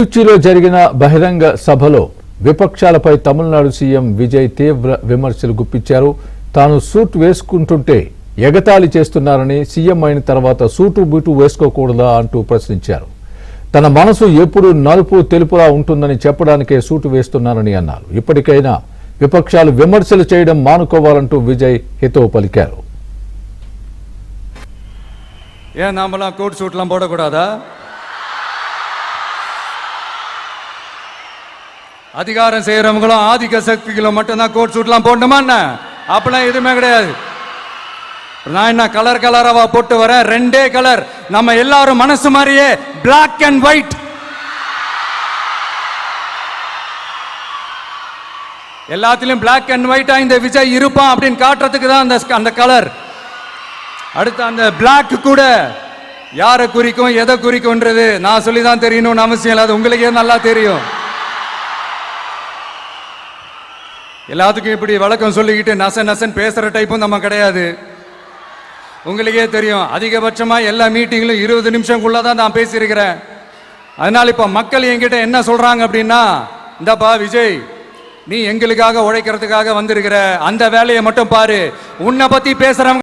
కొచ్చిలో జరిగిన బహిరంగ సభలో విపక్షాలపై తమిళనాడు సీఎం విజయ్ తీవ్ర విమర్శలు గుప్పించారు. తాను సూట్ వేసుకుంటుంటే ఎగతాళి చేస్తున్నారని, సీఎం అయిన తర్వాత సూటు బూటు వేసుకోకూడదా అంటూ ప్రశ్నించారు. తన మనసు ఎప్పుడు నలుపు తెలుపులా ఉంటుందని చెప్పడానికే సూటు వేస్తున్నారని అన్నారు. ఇప్పటికైనా విపక్షాలు విమర్శలు చేయడం మానుకోవాలంటూ విజయ్ హితవు పలికారు. ஏன் நாமெல்லாம் கோட் சூட்லாம் போடக்கூடாதா? அதிகாரம் செய்யறவங்களும் ஆதிக்க சக்திகளும் மட்டும்தான் கோட் சூட்லாம் போடணுமா என்ன? அப்பெல்லாம் எதுவுமே கிடையாது. நான் என்ன கலர் கலராவா போட்டு வரேன்? ரெண்டே கலர், நம்ம எல்லாரும் மனசு மாதிரியே பிளாக் அண்ட் ஒயிட். எல்லாத்திலும் பிளாக் அண்ட் ஒயிட்டா இந்த விஜய் இருப்பான் அப்படின்னு காட்டுறதுக்கு தான் அந்த கலர். அடுத்து அந்த பிளாக் கூட யாரை குறிக்கும் எதை குறிக்கும்ன்றது நான் சொல்லி தான் தெரியணும்னு அவசியம் இல்லை, அது உங்களுக்கே நல்லா தெரியும். எல்லாத்துக்கும் இப்படி வழக்கம் சொல்லிக்கிட்டு நசன் பேசுற டைப்பும் நம்ம கிடையாது. உங்களுக்கே தெரியும், அதிகபட்சமா எல்லா மீட்டிங்லும் 20 நிமிஷம்குள்ளதான் நான் பேசியிருக்கிறேன். அதனால இப்ப மக்கள் என்கிட்ட என்ன சொல்றாங்க அப்படின்னா, இந்தப்பா விஜய், நீ எங்களுக்காக உழைக்கிறதுக்காக வந்திருக்கிற, அந்த வேலையை மட்டும் பாரு, உன்னை பத்தி பேசுறவங்க